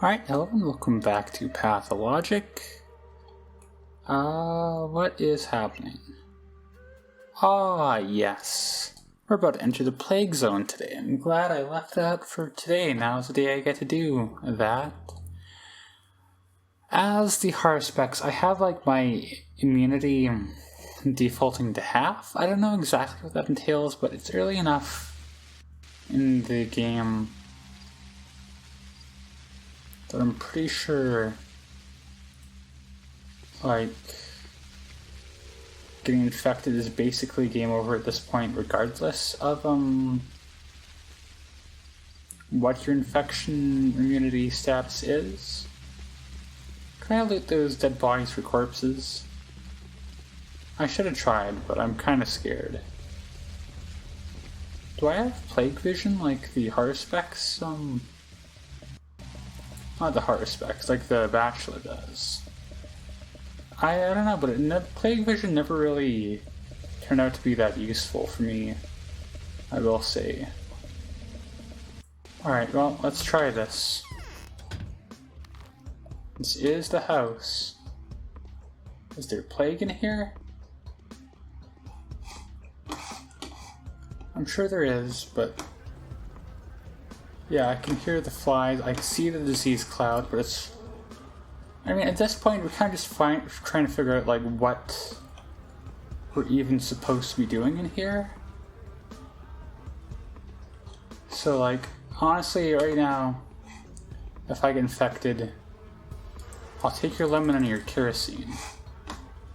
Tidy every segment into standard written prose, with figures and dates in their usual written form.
Alright, hello and welcome back to pathologic. What is happening? Ah, yes. We're about to enter the plague zone today. I'm glad I left that for today. Now's the day I get to do that. As the Haruspecs, I have like my immunity defaulting to half. I don't know exactly what that entails, but it's early enough in the game that I'm pretty sure, like, getting infected is basically game over at this point, regardless of what your infection immunity status is. Can I loot those dead bodies for corpses? I should have tried, but I'm kind of scared. Do I have plague vision like the Haruspecs? Not the Haruspecs, like the Bachelor does. I don't know, but plague vision never really turned out to be that useful for me, I will say. Alright, well, let's try this. This is the house. Is there plague in here? I'm sure there is, but yeah, I can hear the flies, I can see the disease cloud, but it's... I mean, at this point, we're kind of just trying to figure out, like, what we're even supposed to be doing in here. So, like, honestly, right now, if I get infected, I'll take your lemon and your kerosene.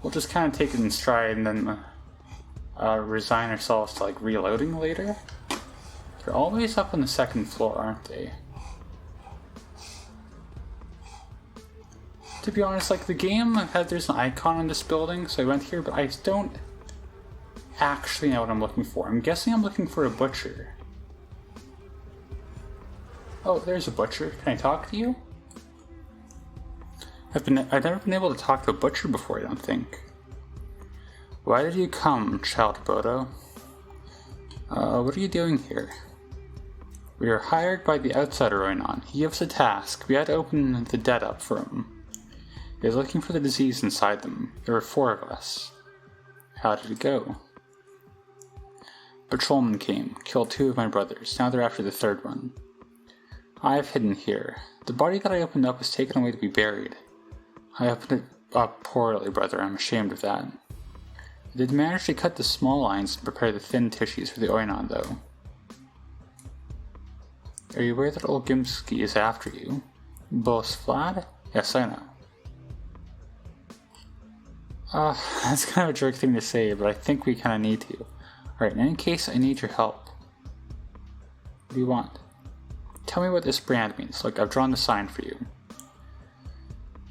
We'll just kind of take it in stride and then resign ourselves to, like, reloading later. They're always up on the second floor, aren't they? To be honest, like, the game had, there's an icon on this building, so I went here, but I don't actually know what I'm looking for. I'm guessing I'm looking for a butcher. Oh, there's a butcher. Can I talk to you? I've never been able to talk to a butcher before, I don't think. Why did you come, Child Bodo? What are you doing here? We are hired by the outsider Roinon. He gives a task. We had to open the dead up for him. He was looking for the disease inside them. There were 4 of us. How did it go? Patrolmen came, killed 2 of my brothers. Now they're after the 3rd one. I have hidden here. The body that I opened up was taken away to be buried. I opened it up poorly, brother. I'm ashamed of that. I did manage to cut the small lines and prepare the thin tissues for the Oinon, though. Are you aware that old Gimski is after you? Boss Vlad? Yes, I know. That's kind of a jerk thing to say, but I think we kind of need to. Alright, in any case, I need your help. What do you want? Tell me what this brand means. Look, I've drawn the sign for you.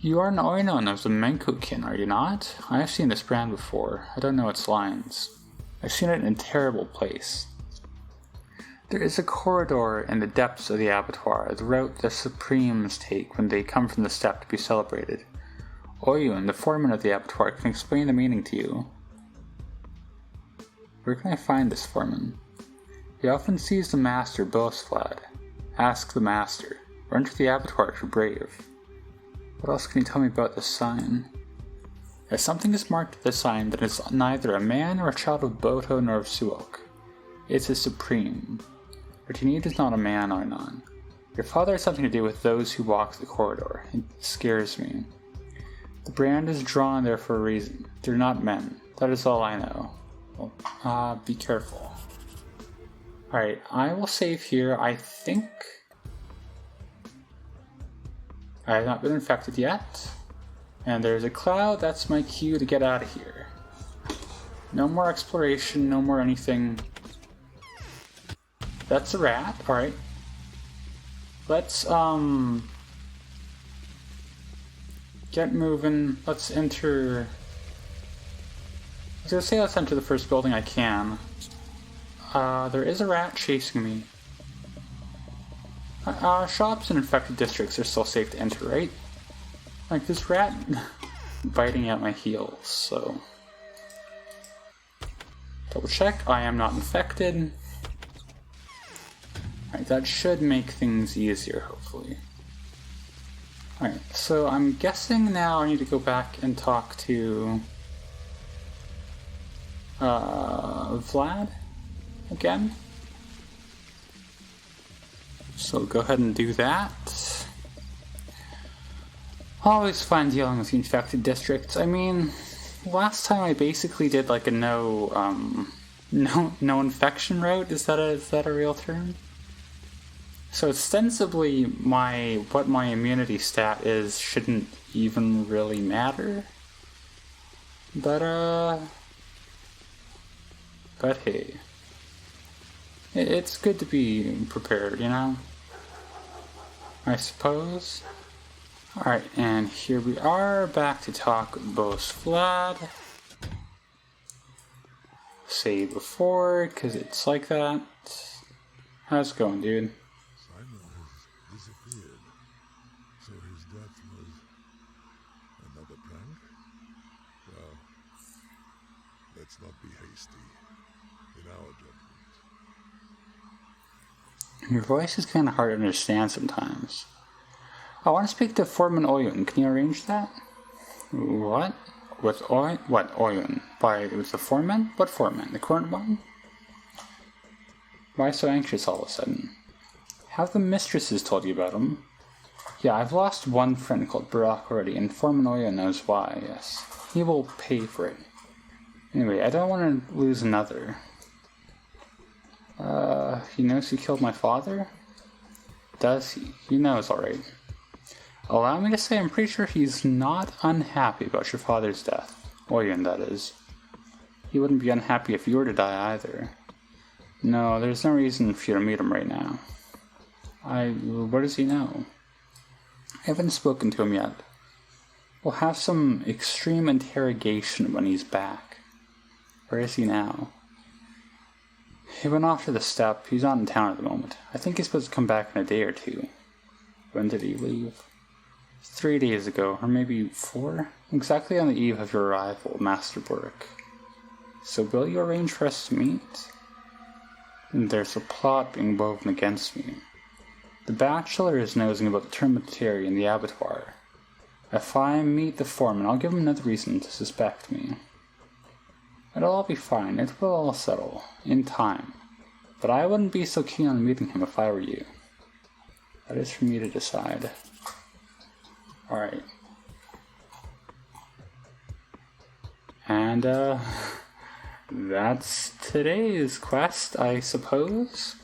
You are an Oinon of the Menkukin, are you not? I have seen this brand before. I don't know its lines. I've seen it in a terrible place. There is a corridor in the depths of the abattoir, the route the Supremes take when they come from the steppe to be celebrated. Oyun, the foreman of the abattoir, can explain the meaning to you. Where can I find this foreman? He often sees the master, Bosflad. Ask the master. Or enter the abattoir if you're brave. What else can you tell me about this sign? If something is marked with the sign, then it's neither a man or a child of Boto nor of Suok. It's a Supreme. What you need is not a man, Oinon. Your father has something to do with those who walk the corridor. It scares me. The brand is drawn there for a reason. They're not men. That is all I know. Well, be careful. Alright, I will save here. I think I have not been infected yet. And there's a cloud. That's my cue to get out of here. No more exploration, no more anything. That's a rat. Alright. Let's, get moving. Let's enter... I was gonna say let's enter the first building I can. There is a rat chasing me. Shops in infected districts are still safe to enter, right? Like, this rat biting at my heels, so... Double check, I am not infected. Alright, that should make things easier, hopefully. Alright, so I'm guessing now I need to go back and talk to Vlad again. So go ahead and do that. Always fun dealing with the infected districts. I mean, last time I basically did like a no infection route. Is that a real term? So ostensibly, what my immunity stat is shouldn't even really matter. But hey, it's good to be prepared, you know? I suppose. Alright, and here we are, back to talk Boss Vlad. Say before, because it's like that. How's it going, dude? Simon has disappeared, so his death was another prank? Well, let's not be hasty in our judgment. Your voice is kind of hard to understand sometimes. I want to speak to Foreman Oyun. Can you arrange that? What? With Oyun? What, Oyun? With the foreman? What foreman? The current one? Why so anxious all of a sudden? Have the mistresses told you about him? Yeah, I've lost one friend called Barack already, and Foreman Oyun knows why, yes. He will pay for it. Anyway, I don't want to lose another. He knows who killed my father? Does he? He knows, alright. Allow me to say I'm pretty sure he's not unhappy about your father's death. Oyun, that is. He wouldn't be unhappy if you were to die either. No, there's no reason for you to meet him right now. What does he know? I haven't spoken to him yet. We'll have some extreme interrogation when he's back. Where is he now? He went off to the steppe. He's not in town at the moment. I think he's supposed to come back in a day or two. When did he leave? 3 days ago, or maybe 4? Exactly on the eve of your arrival, Master Burke. So will you arrange for us to meet? There's a plot being woven against me. The Bachelor is nosing about the termitary in the abattoir. If I meet the foreman, I'll give him another reason to suspect me. It'll all be fine. It will all settle. In time. But I wouldn't be so keen on meeting him if I were you. That is for me to decide. Alright. And, that's today's quest, I suppose.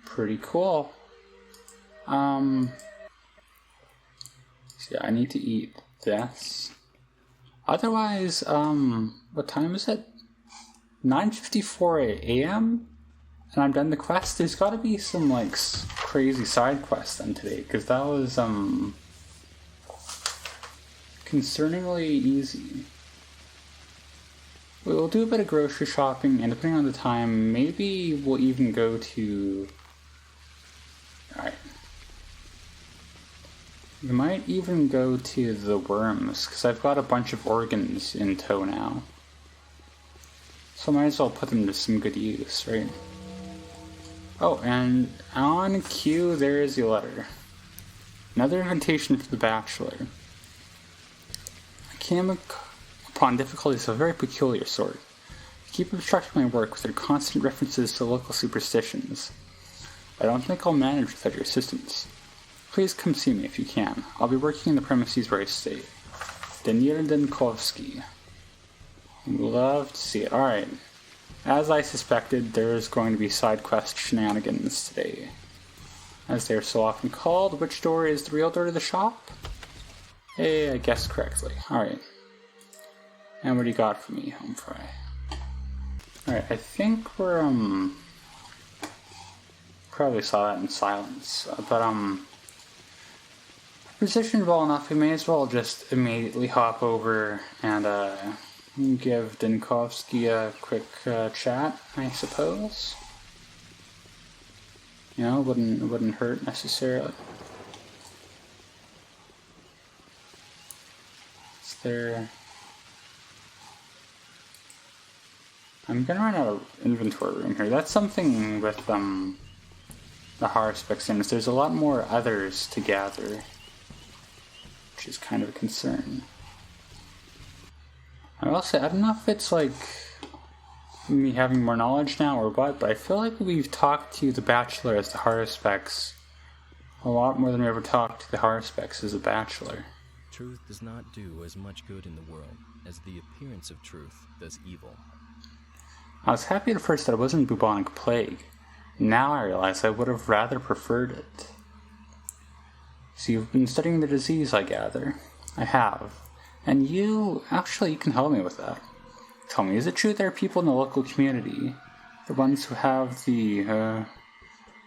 Pretty cool. So yeah, I need to eat this. Otherwise, what time is it? 9:54 a.m.? And I'm done the quest. There's gotta be some, like, crazy side quest done today, because that was, concerningly easy. We'll do a bit of grocery shopping, and depending on the time, maybe we'll even go to... Alright. We might even go to the worms, because I've got a bunch of organs in tow now. So I might as well put them to some good use, right? Oh, and on cue, there is your letter. Another invitation for the Bachelor. I came upon difficulties of a very peculiar sort. You keep obstructing my work with your constant references to local superstitions. I don't think I'll manage without your assistance. Please come see me if you can. I'll be working in the premises where I stay. Daniel Denkovsky. Love to see it. Alright. As I suspected, there's going to be side quest shenanigans today. As they are so often called, which door is the real door to the shop? Hey, I guessed correctly. Alright. And what do you got for me, home fry? Alright, I think we're, probably saw that in silence. But, positioned well enough, we may as well just immediately hop over and, give Denkovsky a quick chat, I suppose. You know, wouldn't hurt necessarily. Is there... I'm gonna run out of inventory room here. That's something with the Harspecks, and there's a lot more others to gather. which is kind of a concern. I will say, I don't know if it's like me having more knowledge now or what, but I feel like we've talked to the Bachelor as the Haruspex a lot more than we ever talked to the Haruspex as a Bachelor. Truth does not do as much good in the world as the appearance of truth does evil. I was happy at first that it wasn't bubonic plague. Now I realize I would have rather preferred it. So you've been studying the disease, I gather. I have. And you can help me with that. Tell me, is it true there are people in the local community, the ones who have the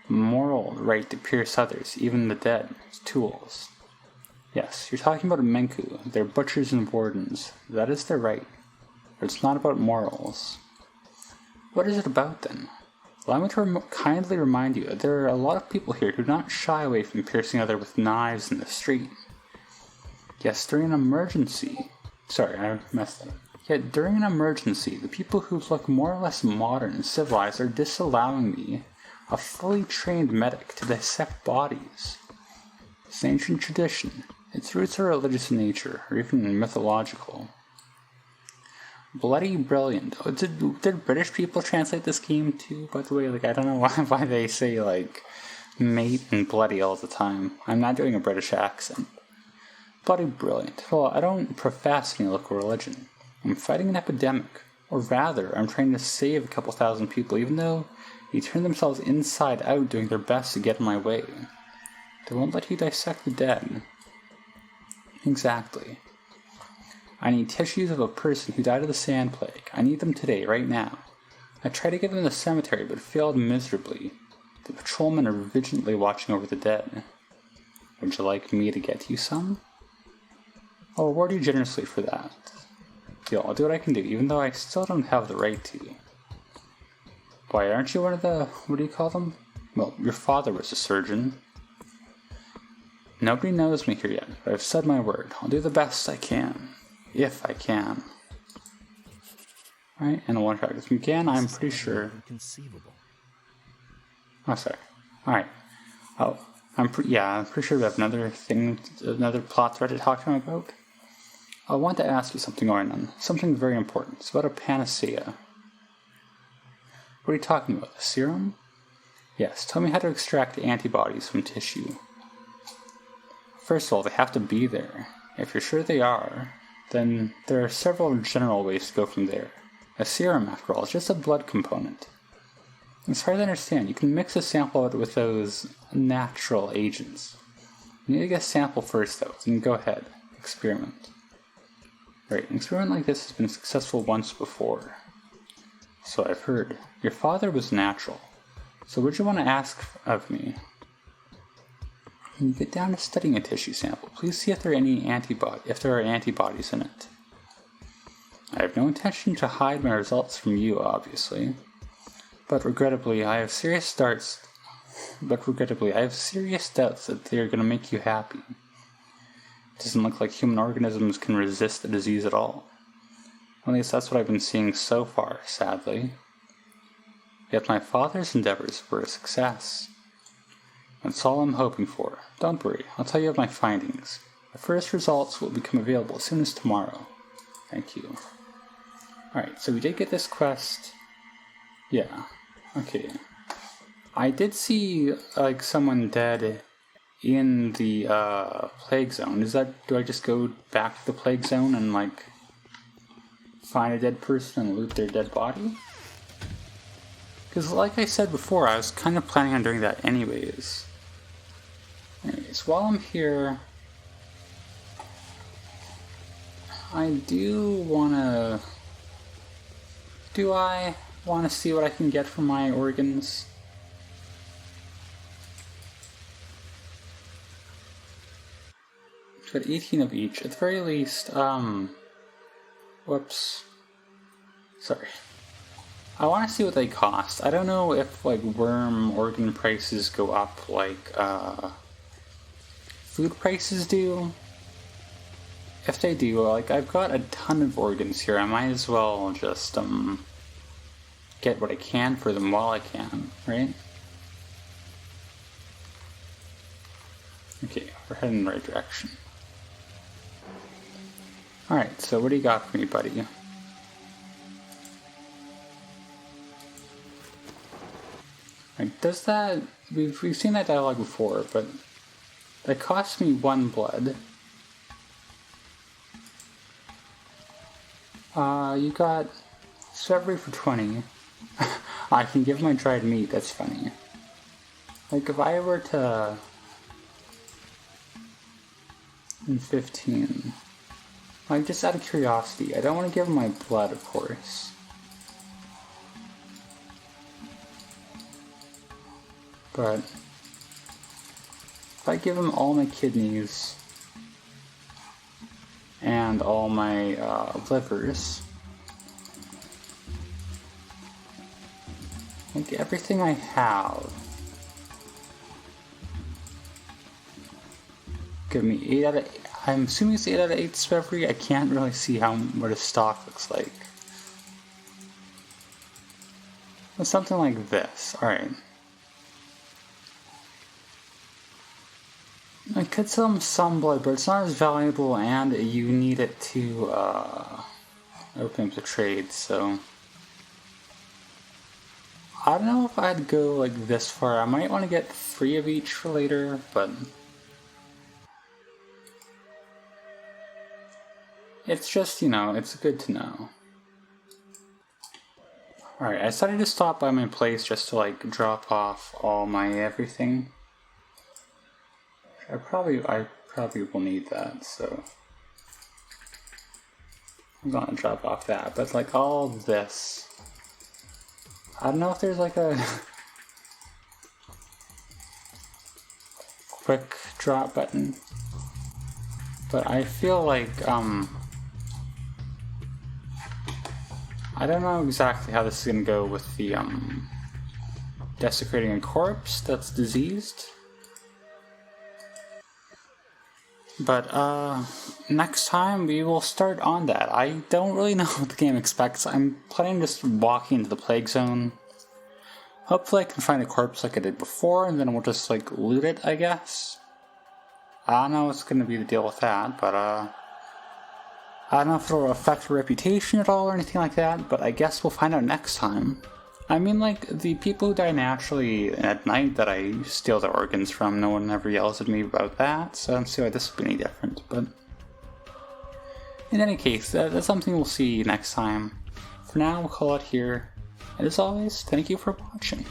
moral right to pierce others, even the dead, as tools? Yes, you're talking about Menku. They're butchers and wardens. That is their right. But it's not about morals. What is it about, then? Allow me to kindly remind you that there are a lot of people here who do not shy away from piercing others with knives in the street. Yes, during an emergency... Sorry, I messed up. Yet during an emergency, the people who look more or less modern and civilized are disallowing me, a fully trained medic, to dissect bodies. It's an ancient tradition. Its roots are religious in nature, or even mythological. Bloody brilliant. Oh, did British people translate this game too, by the way? Like, I don't know why they say, like, mate and bloody all the time. I'm not doing a British accent. Bloody brilliant. Well, I don't profess any local religion. I'm fighting an epidemic. Or rather, I'm trying to save a couple thousand people, even though they turn themselves inside out doing their best to get in my way. They won't let you dissect the dead. Exactly. I need tissues of a person who died of the sand plague. I need them today, right now. I tried to get them in the cemetery, but failed miserably. The patrolmen are vigilantly watching over the dead. Would you like me to get you some? I'll reward you generously for that. Deal, I'll do what I can do, even though I still don't have the right to. Why, aren't you one of the... what do you call them? Well, your father was a surgeon. Nobody knows me here yet, but I've said my word. I'll do the best I can. If I can. Right, and the one track with me again, I'm pretty sure... Inconceivable. Oh, sorry. Alright. Oh, I'm pretty sure we have another plot thread to talk to him about. I want to ask you something, Ornan. Something very important. It's about a panacea. What are you talking about? A serum? Yes, tell me how to extract antibodies from tissue. First of all, they have to be there. If you're sure they are, then there are several general ways to go from there. A serum, after all, is just a blood component. As far as I understand, you can mix a sample out with those natural agents. You need to get a sample first, though, then go ahead. Experiment. Right, an experiment like this has been successful once before. So I've heard. Your father was natural. So would you want to ask of me? When you get down to studying a tissue sample, please see if there are antibodies in it. I have no intention to hide my results from you, obviously. But regrettably, I have serious doubts that they are going to make you happy. It doesn't look like human organisms can resist the disease at all. At least that's what I've been seeing so far, sadly. Yet my father's endeavors were a success. That's all I'm hoping for. Don't worry, I'll tell you of my findings. The first results will become available as soon as tomorrow. Thank you. Alright, so we did get this quest. Yeah, okay. I did see, like, someone dead in the, plague zone. Do I just go back to the plague zone and, like, find a dead person and loot their dead body? Because, like I said before, I was kind of planning on doing that anyways. Anyways, while I'm here, I do want to see what I can get from my organs. Got 18 of each. At the very least, whoops. Sorry. I want to see what they cost. I don't know if, like, worm organ prices go up like, food prices do. If they do, like, I've got a ton of organs here. I might as well just, get what I can for them while I can, right? Okay, we're heading in the right direction. Alright, so what do you got for me, buddy? Like, does that... We've seen that dialogue before, but... That cost me 1 blood. You got... Discovery for 20. I can give my dried meat, that's funny. Like, if I were to... And 15... Like, just out of curiosity, I don't want to give him my blood, of course. But if I give him all my kidneys and all my livers, like everything I have, give me 8 out of 8. I'm assuming it's 8 out of 8 discovery. I can't really see what his stock looks like. But something like this. Alright. I could sell him some blood, but it's not as valuable, and you need it to open up the trade, so... I don't know if I'd go like this far. I might want to get 3 of each for later, but... It's just, you know, it's good to know. Alright, I decided to stop by my place just to, like, drop off all my everything. I probably will need that, so... I'm gonna drop off that, but, like, all this... I don't know if there's, like, a... quick drop button. But I feel like, I don't know exactly how this is gonna go with the, desecrating a corpse that's diseased. But, next time we will start on that. I don't really know what the game expects. I'm planning on just walking into the plague zone. Hopefully I can find a corpse like I did before, and then we'll just, like, loot it, I guess. I don't know what's gonna be the deal with that, but, I don't know if it'll affect your reputation at all or anything like that, but I guess we'll find out next time. I mean, like, the people who die naturally at night that I steal their organs from, no one ever yells at me about that, so I don't see why this would be any different, but... In any case, that's something we'll see next time. For now, we'll call it here, and as always, thank you for watching.